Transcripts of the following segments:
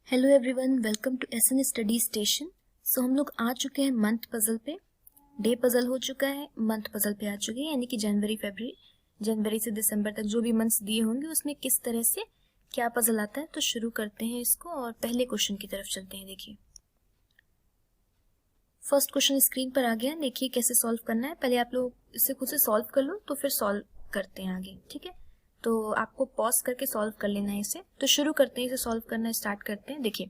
Hello everyone, welcome to SN study station. So हम लोग आ चुके हैं मंथ पजल पे। डे पजल हो चुका है, मंथ पजल पे आ चुके हैं, यानी कि जनवरी से दिसंबर तक जो भी मंथ्स दिए होंगे उसमें किस तरह से क्या पजल आता है। तो शुरू करते हैं इसको और पहले क्वेश्चन की तरफ चलते हैं। देखिए फर्स्ट क्वेश्चन स्क्रीन पर आ गया। देखिए कैसे सॉल्व करना है। पहले आप लोग इसे खुद से सॉल्व कर लो तो फिर सॉल्व करते हैं आगे। ठीक है, तो आपको पॉज करके सॉल्व कर लेना है इसे। तो शुरू करते हैं, इसे सॉल्व करना स्टार्ट करते हैं। देखिए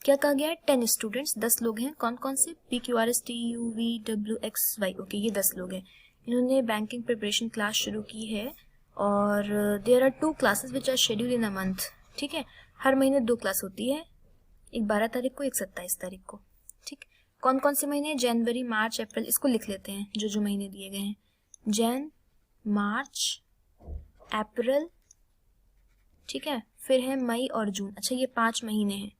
क्या कहा गया है, 10 स्टूडेंट्स, 10 लोग हैं। कौन कौन से? PQRSTUVWXY। ओके, ये 10 लोग हैं। इन्होंने बैंकिंग प्रिपरेशन क्लास शुरू की है और there are 2 classes which are schedule in a month. ठीक है, हर महीने 2 क्लास होती है, एक 12 तारीख को, एक 27 तारीख को। ठीक, कौन कौन से महीने? जनवरी, मार्च, अप्रैल। इसको लिख लेते हैं जो जो महीने दिए गए हैं। जैन, मार्च, अप्रैल, ठीक है, फिर है मई और जून। अच्छा, ये 5 महीने हैं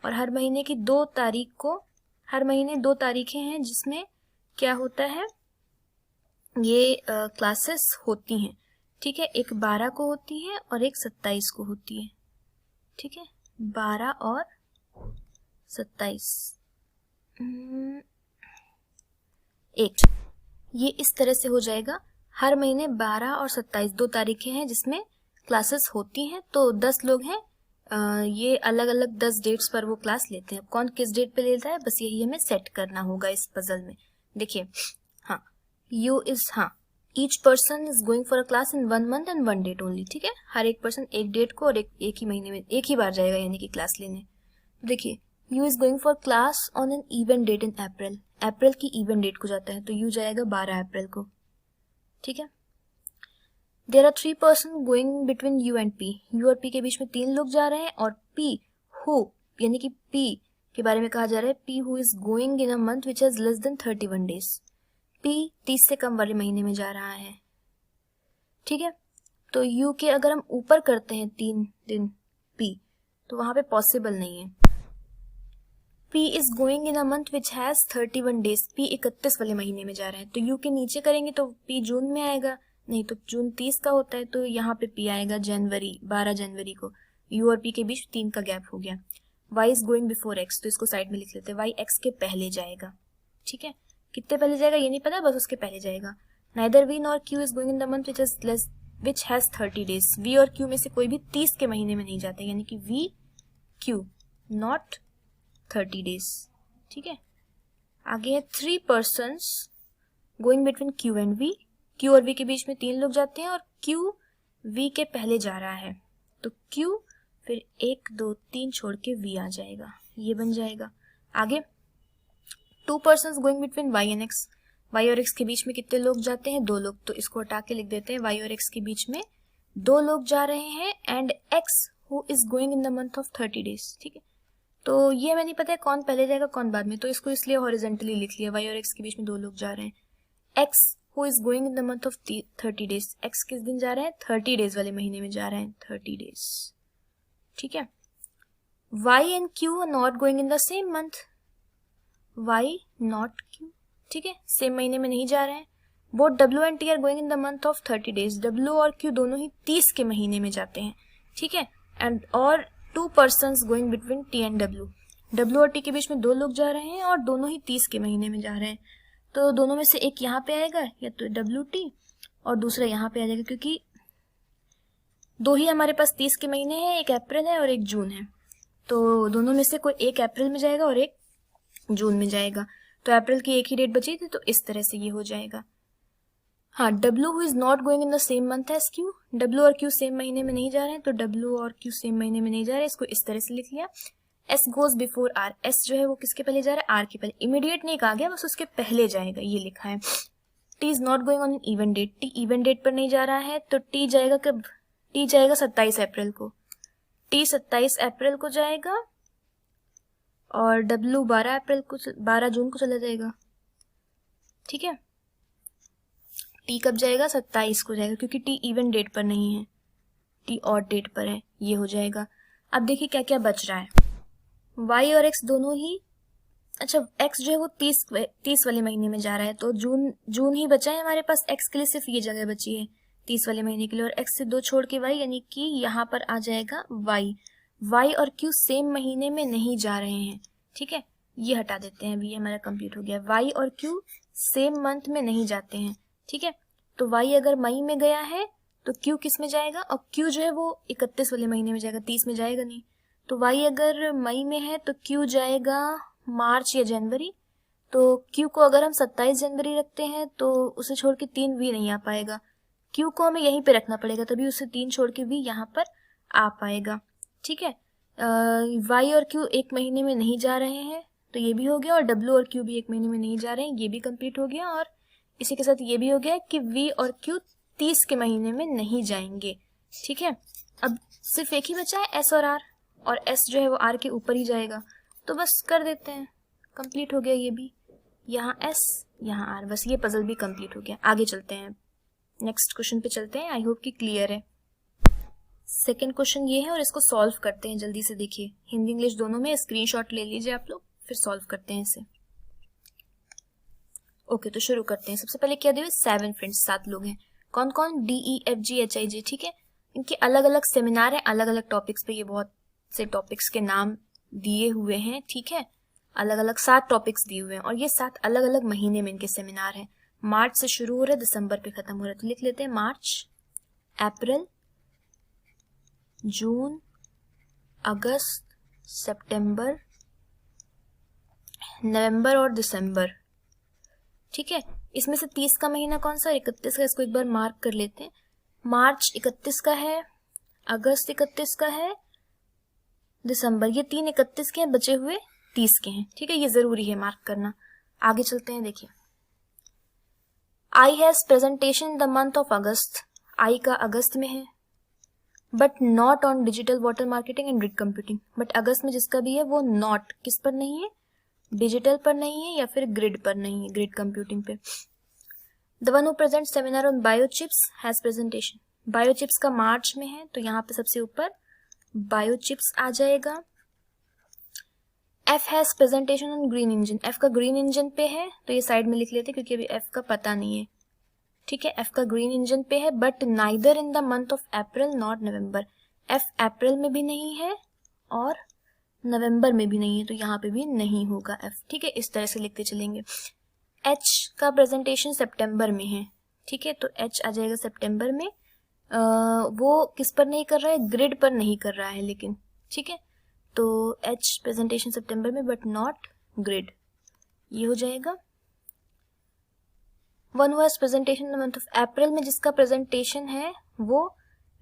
और हर महीने की 2 तारीख को, हर महीने 2 तारीखें हैं जिसमें क्या होता है, ये क्लासेस होती हैं। ठीक है, एक 12 को होती है और एक 27 को होती है। ठीक है, 12 और 27 एक, ये इस तरह से हो जाएगा। हर महीने 12 और 27 2 तारीखें हैं जिसमें क्लासेस होती हैं। तो 10 लोग हैं, ये अलग अलग 10 डेट्स पर वो क्लास लेते हैं। कौन किस डेट पे लेता है, बस यही हमें सेट करना होगा इस पजल में। देखिए हाँ, each person is going for a class in 1 month and 1 date only. ठीक है, हर एक पर्सन एक डेट को और एक ही महीने में एक ही बार जाएगा, यानी कि क्लास लेने। देखिए you is going for class on an even date in April. April की इवन डेट को जाता है तो यू जाएगा 12 अप्रैल को। ठीक है, there are 3 person going between U and P. U और पी के बीच में 3 लोग जा रहे हैं और पी हु, यानी कि पी के बारे में कहा जा रहा है, P who is going in a month which has less than 31 days. P 30 से कम वाले महीने में जा रहा है। ठीक है, तो यू के अगर हम ऊपर करते हैं 3 दिन पी, तो वहां पे पॉसिबल नहीं है। P is going in a month which has 31 days. P 31 वाले महीने में जा रहा है, तो U के नीचे करेंगे तो P जून में आएगा। नहीं तो जून 30 का होता है, तो यहाँ पे P आएगा जनवरी, 12 जनवरी को। U और P के बीच 3 का गैप हो गया। Y is going before X, तो इसको साइड में लिख लेते हैं। Y X के पहले जाएगा। ठीक है, कितने पहले जाएगा ये नहीं पता, बस उसके पहले जाएगा। Neither V nor Q is going in the month which has 30 days. V और Q में से कोई भी 30 के महीने में नहीं जाता, यानी कि V Q not 30 डेज। ठीक है, आगे है 3 persons going between Q and V। Q और V के बीच में 3 लोग जाते हैं और Q V के पहले जा रहा है, तो Q फिर 1 2 3 छोड़ के V आ जाएगा, ये बन जाएगा। आगे 2 persons going between Y and X। Y और X के बीच में कितने लोग जाते हैं? 2 लोग, तो इसको हटा के लिख देते हैं Y और X के बीच में 2 लोग जा रहे हैं and X who is going in the month of 30 days. ठीक है, तो ये हमें नहीं पता है कौन पहले जाएगा कौन बाद में, तो इसको इसलिए हॉरिजॉन्टली लिख लिया। Y और X के बीच में 2 लोग जा रहे हैं। X who is going in the month of 30 days. X किस दिन जा रहे हैं? 30 डेज वाले महीने में जा रहे हैं, 30 डेज। ठीक है, Y and Q are not going in the same month. Y not Q, ठीक है, सेम महीने में नहीं जा रहे हैं। Both W and T are going in the month of 30 days. W और Q दोनों ही 30 के महीने में जाते हैं। ठीक है, एंड और 2 persons going between T and W। W और T के बीच में 2 लोग जा रहे हैं और दोनों ही 30 के महीने में जा रहे हैं, तो दोनों में से एक यहाँ पे आएगा, या तो WT और दूसरा यहाँ पे आ जाएगा, क्योंकि 2 ही हमारे पास 30 के महीने हैं, एक अप्रैल है और एक जून है, तो दोनों में से कोई एक अप्रैल में जाएगा और एक जून में जाएगा। तो अप्रैल की एक ही डेट बची थी, तो इस तरह से ये हो जाएगा। हाँ, W who is not going in the same month as Q। W और Q सेम महीने में नहीं जा रहे हैं, तो W और Q सेम महीने में नहीं जा रहे हैं, इसको इस तरह से लिख लिया। S goes before R। S जो है वो किसके पहले जा रहा है? R के पहले। इमीडिएट नहीं कहा गया, बस उसके पहले जाएगा, ये लिखा है। T is not going on an even date. T even date पर नहीं जा रहा है, तो T जाएगा कब? T जाएगा 27 अप्रैल को। T 27 अप्रैल को जाएगा और W 12 जून को चला जाएगा। ठीक है, T कब जाएगा? 27 को जाएगा, क्योंकि T इवन डेट पर नहीं है, T ऑड डेट पर है, ये हो जाएगा। अब देखिए क्या क्या बच रहा है। Y और X दोनों ही, अच्छा X जो है वो 30 वाले महीने में जा रहा है, तो जून ही बचा है हमारे पास। X के लिए सिर्फ ये जगह बची है 30 वाले महीने के लिए, और X से 2 छोड़ के Y, यानी कि यहाँ पर आ जाएगा Y। वाई और क्यू सेम महीने में नहीं जा रहे हैं, ठीक है, ये हटा देते हैं, अभी ये हमारा कंप्लीट हो गया। वाई और क्यू सेम मंथ में नहीं जाते हैं, ठीक है, तो वाई अगर मई में गया है तो क्यू किस में जाएगा, और क्यू जो है वो 31 वाले महीने में जाएगा, 30 में जाएगा नहीं। तो वाई अगर मई में है तो क्यू जाएगा मार्च या जनवरी। तो क्यू को अगर हम 27 जनवरी रखते हैं तो उसे छोड़ के 3 वी नहीं आ पाएगा, क्यू को हमें यहीं पे रखना पड़ेगा, तभी उसे 3 छोड़ के वी यहाँ पर आ पाएगा, ठीक है। वाई और क्यू एक महीने में नहीं जा रहे हैं, तो ये भी हो गया, और डब्ल्यू और क्यू भी एक महीने में नहीं जा रहे हैं, ये भी कंप्लीट हो गया। और इसी के साथ ये भी हो गया कि वी और क्यू 30 के महीने में नहीं जाएंगे, ठीक है। अब सिर्फ एक ही बचा है, एस और आर, और एस जो है वो आर के ऊपर ही जाएगा, तो बस कर देते हैं, कंप्लीट हो गया ये भी, यहाँ एस यहाँ आर, बस ये पजल भी कंप्लीट हो गया। आगे चलते हैं, नेक्स्ट क्वेश्चन पे चलते हैं, आई होप कि क्लियर है। सेकेंड क्वेश्चन ये है और इसको सॉल्व करते हैं जल्दी से, देखिए हिंदी इंग्लिश दोनों में, स्क्रीनशॉट ले लीजिए आप लोग, फिर सॉल्व करते हैं इसे। ओके, तो शुरू करते हैं। सबसे पहले क्या दिए, 7 फ्रेंड्स, 7 लोग हैं, कौन कौन, DEFGHIJ, ठीक है। इनके अलग अलग सेमिनार है, अलग अलग टॉपिक्स पे, ये बहुत से टॉपिक्स के नाम दिए हुए हैं, ठीक है, अलग अलग 7 टॉपिक्स दिए हुए हैं, और ये 7 अलग अलग महीने में इनके सेमिनार हैं। मार्च से शुरू हो रहा है, दिसंबर पे खत्म हो रहा है, तो लिख लेते हैं मार्च, अप्रैल, जून, अगस्त, सितंबर, नवंबर और दिसंबर, ठीक है। इसमें से 30 का महीना कौन सा, 31 का, इसको एक बार मार्क कर लेते हैं। मार्च 31 का है, अगस्त 31 का है, दिसंबर, ये 3 31 के हैं, बचे हुए 30 के हैं, ठीक है, ये जरूरी है मार्क करना। आगे चलते हैं, देखिए I has presentation in the month of August, I का अगस्त में है, but not on digital water marketing and grid computing, but August में जिसका भी है वो नॉट किस पर नहीं है, डिजिटल पर नहीं है या फिर ग्रिड पर नहीं है, ग्रिड कंप्यूटिंग पे। The one who present seminar on biochips has presentation, biochips का मार्च में है, तो यहाँ पे सबसे ऊपर बायोचिप्स आ जाएगा। F has presentation on green engine, F का ग्रीन इंजन पे है, तो ये साइड में लिख लेते हैं क्योंकि अभी एफ का पता नहीं है, ठीक है, एफ का ग्रीन इंजन पे है, but neither in the month of April not November, F April में भी नहीं है और नवंबर में भी नहीं है, तो यहाँ पे भी नहीं होगा एफ, ठीक है, इस तरह से लिखते चलेंगे। एच का प्रेजेंटेशन सितंबर में है, ठीक है, तो एच आ जाएगा सितंबर में, वो किस पर नहीं कर रहा है, ग्रिड पर नहीं कर रहा है लेकिन, ठीक है, तो एच प्रेजेंटेशन सितंबर में बट नॉट ग्रिड, ये हो जाएगा। One was presentation the month of अप्रैल में जिसका प्रेजेंटेशन है वो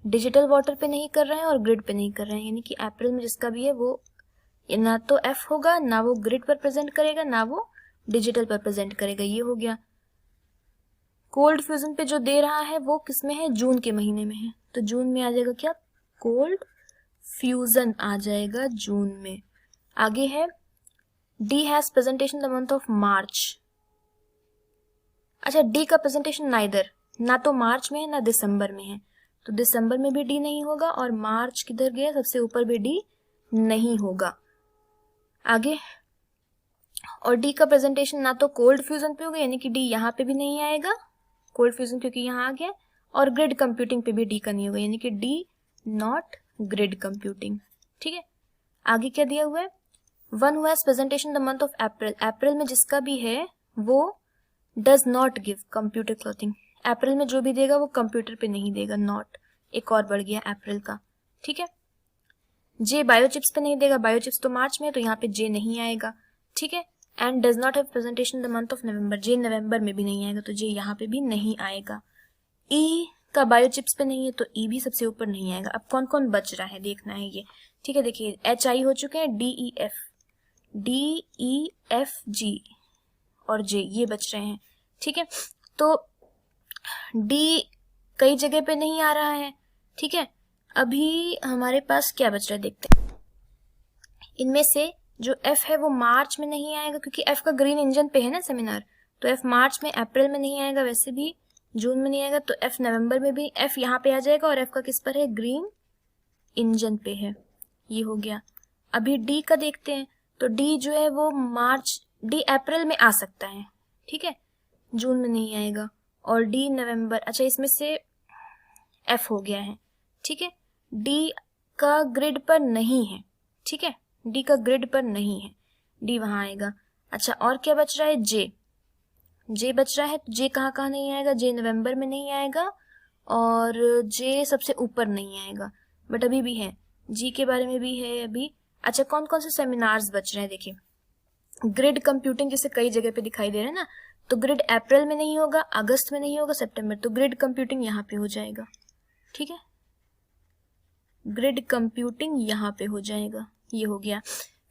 डिजिटल वाटर पे नहीं कर रहे हैं और ग्रिड पे नहीं कर रहे हैं, यानी कि अप्रैल में जिसका भी है वो ना तो एफ होगा, ना वो ग्रिड पर प्रेजेंट करेगा, ना वो डिजिटल पर प्रेजेंट करेगा, ये हो गया। कोल्ड फ्यूजन पे जो दे रहा है वो किस में है, जून के महीने में है, तो जून में आ जाएगा क्या, कोल्ड फ्यूजन आ जाएगा जून में। आगे है D has presentation the month of March, अच्छा डी का प्रेजेंटेशन नाइदर, ना तो मार्च में है ना दिसंबर में है, तो दिसंबर में भी डी नहीं होगा, और मार्च किधर गया, सबसे ऊपर भी डी नहीं होगा। आगे, और डी का प्रेजेंटेशन ना तो कोल्ड फ्यूजन पे होगा, यानी कि डी यहाँ पे भी नहीं आएगा, कोल्ड फ्यूजन क्योंकि यहाँ आ गया, और ग्रिड कंप्यूटिंग पे भी डी का नहीं होगा, यानी कि डी नॉट ग्रिड कंप्यूटिंग, ठीक है। आगे क्या दिया हुआ है, one who has presentation the month of April, April में जिसका भी है वो does not give computer clothing, April में जो भी देगा वो कंप्यूटर पे नहीं देगा, नॉट एक और बढ़ गया अप्रैल का, ठीक है। जे बायोचिप्स पे नहीं देगा, बायोचिप्स तो मार्च में है तो यहाँ पे जे नहीं आएगा, ठीक है। And does not have presentation the month of November, J November में भी नहीं आएगा, तो जे यहाँ पे भी नहीं आएगा। ई का बायोचिप्स पे नहीं है तो ई भी सबसे ऊपर नहीं आएगा। अब कौन कौन बच रहा है देखना है ये, ठीक है, देखिए एच आई हो चुके हैं, डी ई एफ जी और जे ये बच रहे हैं, ठीक है। तो डी कई जगह पे नहीं आ रहा है, ठीक है। अभी हमारे पास क्या बच रहा है देखते हैं, इनमें से जो एफ है वो मार्च में नहीं आएगा क्योंकि एफ का ग्रीन इंजन पे है ना सेमिनार, तो एफ मार्च में, अप्रैल में नहीं आएगा, वैसे भी जून में नहीं आएगा, तो एफ नवंबर में भी, एफ यहाँ पे आ जाएगा, और एफ का किस पर है, ग्रीन इंजन पे है, ये हो गया। अभी डी का देखते हैं, तो डी जो है वो मार्च, डी अप्रैल में आ सकता है, ठीक है, जून में नहीं आएगा, और डी नवंबर, अच्छा इसमें से एफ हो गया है, ठीक है। डी का ग्रिड पर नहीं है, ठीक है, डी का ग्रिड पर नहीं है, डी वहां आएगा। अच्छा, और क्या बच रहा है? जे, जे बच रहा है, तो जे कहाँ कहाँ नहीं आएगा? जे नवंबर में नहीं आएगा और जे सबसे ऊपर नहीं आएगा, बट अभी भी है, जी के बारे में भी है अभी। अच्छा, कौन कौन से सेमिनार्स बच रहे हैं? देखिए, ग्रिड कंप्यूटिंग जैसे कई जगह पे दिखाई दे रहा है ना, तो ग्रिड अप्रैल में नहीं होगा, अगस्त में नहीं होगा, सितंबर, तो ग्रिड कंप्यूटिंग यहाँ पे हो जाएगा, ठीक है, ग्रिड कंप्यूटिंग यहाँ पे हो जाएगा, ये हो गया।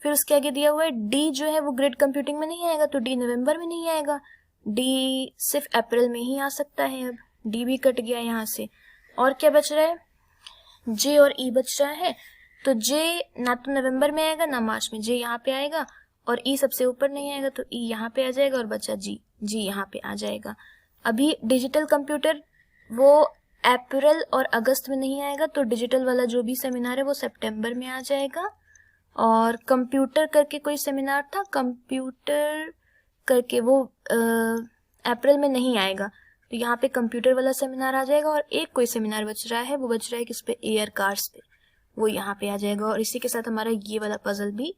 फिर उसके आगे दिया हुआ है डी जो है वो ग्रिड कंप्यूटिंग में नहीं आएगा, तो डी नवंबर में नहीं आएगा, डी सिर्फ अप्रैल में ही आ सकता है, अब डी भी कट गया यहाँ से। और क्या बच रहा है? जे और ई बच रहा है, तो जे ना तो नवंबर में आएगा ना मार्च में, जे यहाँ पे आएगा, और ई सबसे ऊपर नहीं आएगा, तो ई यहाँ पे आ जाएगा, और बचा जी, जी यहाँ पे आ जाएगा। अभी डिजिटल कंप्यूटर वो अप्रैल और अगस्त में नहीं आएगा, तो डिजिटल वाला जो भी सेमिनार है वो सितंबर में आ जाएगा। और कंप्यूटर करके कोई सेमिनार था, कंप्यूटर करके, वो अप्रैल में नहीं आएगा, तो यहाँ पे कंप्यूटर वाला सेमिनार आ जाएगा। और एक कोई सेमिनार बच रहा है, वो बच रहा है किस पे? एयर कार्स पे, वो यहाँ पे आ जाएगा। और इसी के साथ हमारा ये वाला पजल भी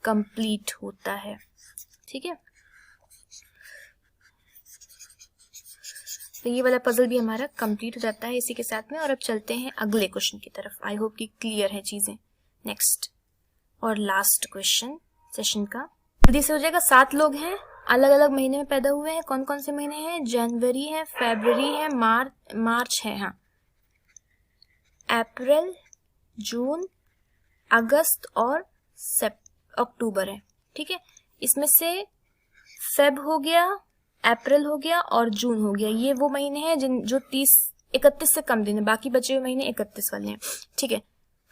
कंप्लीट होता है, ठीक है, तो ये वाला पजल भी हमारा कंप्लीट हो जाता है इसी के साथ में। और अब चलते हैं अगले क्वेश्चन की तरफ। आई होप कि क्लियर है चीजें। नेक्स्ट और लास्ट क्वेश्चन सेशन का, जल्दी से हो जाएगा। 7 लोग हैं, अलग अलग महीने में पैदा हुए हैं। कौन कौन से महीने हैं? जनवरी है, फरवरी है, मार्च है, हाँ, अप्रैल, जून, अगस्त और अक्टूबर है, ठीक है। इसमें से फेब हो गया, अप्रैल हो गया और जून हो गया, ये वो महीने हैं जिन जो 31 से कम दिन है, बाकी बचे हुए महीने 31 वाले हैं, ठीक है।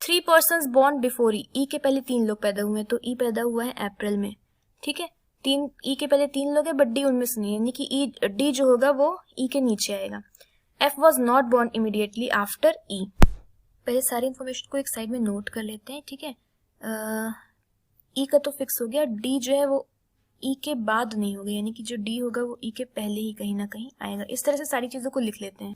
3 persons born before ई के पहले 3 लोग पैदा हुए हैं, तो ई पैदा हुआ है अप्रैल में, ठीक है। ई के पहले 3 लोग हैं, बट डी उनमें से नहीं है, यानी कि डी जो होगा वो ई के नीचे आएगा। F was not born immediately after E. पहले सारी इंफॉर्मेशन को एक साइड में नोट कर लेते हैं, ठीक है। ई का तो फिक्स हो गया, डी जो है वो ई के बाद नहीं होगा, यानी कि जो डी होगा वो ई के पहले ही कहीं ना कहीं आएगा। इस तरह से सारी चीजों को लिख लेते हैं।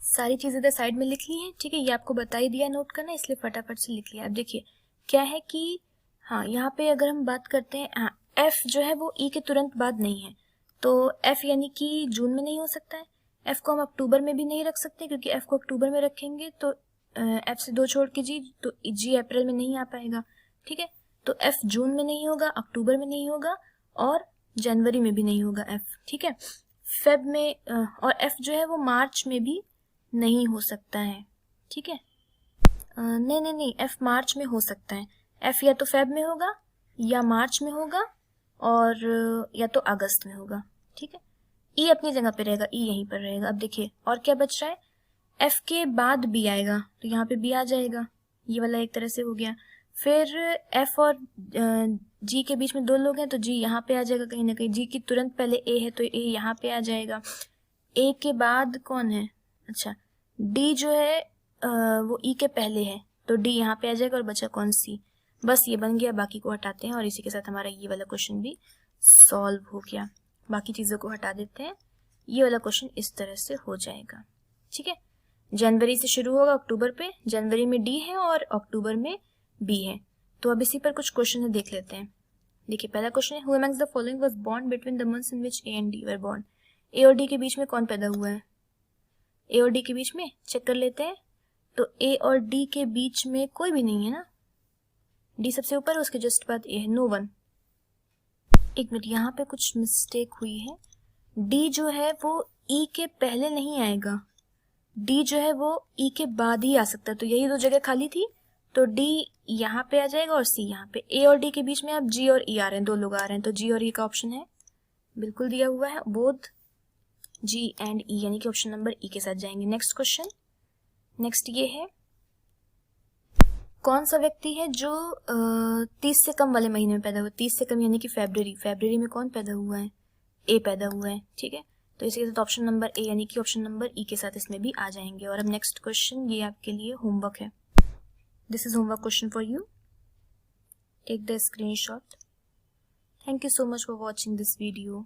सारी चीजें इधर साइड में लिख ली हैं, ठीक है, ये आपको बता ही दिया नोट करना, इसलिए फटाफट से लिख लिया। अब देखिए क्या है कि हाँ, यहाँ पे अगर हम बात करते हैं, हाँ, एफ जो है वो ई के तुरंत बाद नहीं है, तो एफ यानी कि जून में नहीं हो सकता है। एफ को हम अक्टूबर में भी नहीं रख सकते, क्योंकि एफ को अक्टूबर में रखेंगे तो एफ से 2 छोड़ के जी, तो जी अप्रैल में नहीं आ पाएगा, ठीक है। तो एफ जून में नहीं होगा, अक्टूबर में नहीं होगा और जनवरी में भी नहीं होगा एफ, ठीक है। फेब में और एफ जो है वो मार्च में भी नहीं हो सकता है, ठीक है। नहीं, एफ मार्च में हो सकता है। एफ या तो फेब में होगा या मार्च में होगा और या तो अगस्त में होगा, ठीक है। ई अपनी जगह पे रहेगा, ई यहीं पर रहेगा। अब देखिए और क्या बच रहा है, एफ के बाद बी आएगा, तो यहाँ पे बी आ जाएगा, ये वाला एक तरह से हो गया। फिर एफ और जी के बीच में 2 लोग हैं, तो जी यहाँ पे आ जाएगा कहीं ना कहीं, जी की तुरंत पहले ए है, तो ए यहाँ पे आ जाएगा। ए के बाद कौन है? अच्छा, डी जो है वो ई के पहले है, तो डी यहाँ पे आ जाएगा और बचा कौन? सी। बस ये बन गया, बाकी को हटाते हैं और इसी के साथ हमारा ये वाला क्वेश्चन भी सॉल्व हो गया। बाकी चीजों को हटा देते हैं, ये वाला क्वेश्चन इस तरह से हो जाएगा, ठीक है। जनवरी से शुरू होगा अक्टूबर पे, जनवरी में डी है और अक्टूबर में बी है। तो अब इसी पर कुछ क्वेश्चन है, देख लेते हैं। देखिए पहला क्वेश्चन है, who amongst the following was born between the months in which A and D were born. A और डी के बीच में कौन पैदा हुआ है? ए और डी के बीच में चेक कर लेते हैं, तो ए और डी के बीच में कोई भी नहीं है ना, डी सबसे ऊपर है, उसके जस्ट बाद ए है, नो वन। एक मिनट, यहाँ पे कुछ मिस्टेक हुई है, डी जो है वो ई के पहले नहीं आएगा, डी जो है वो ई के बाद ही आ सकता है, तो यही 2 जगह खाली थी, तो डी यहाँ पे आ जाएगा और सी यहाँ पे। ए और डी के बीच में अब जी और ई आ रहे हैं, 2 लोग आ रहे हैं, तो जी और ई का ऑप्शन है, बिल्कुल दिया हुआ है, बोथ जी एंड ई, यानी कि ऑप्शन नंबर ई के साथ जाएंगे। नेक्स्ट क्वेश्चन, नेक्स्ट ये है, कौन सा व्यक्ति है जो 30 से कम वाले महीने में पैदा हुआ? 30 से कम यानी कि फरवरी में कौन पैदा हुआ है? ए पैदा हुआ है, ठीक है। तो इसी के साथ ऑप्शन नंबर ए यानी कि ऑप्शन नंबर ई के साथ इसमें भी आ जाएंगे। और अब नेक्स्ट क्वेश्चन, ये आपके लिए होमवर्क है, this is homework question for you, take the screenshot. Thank you so much for watching this video.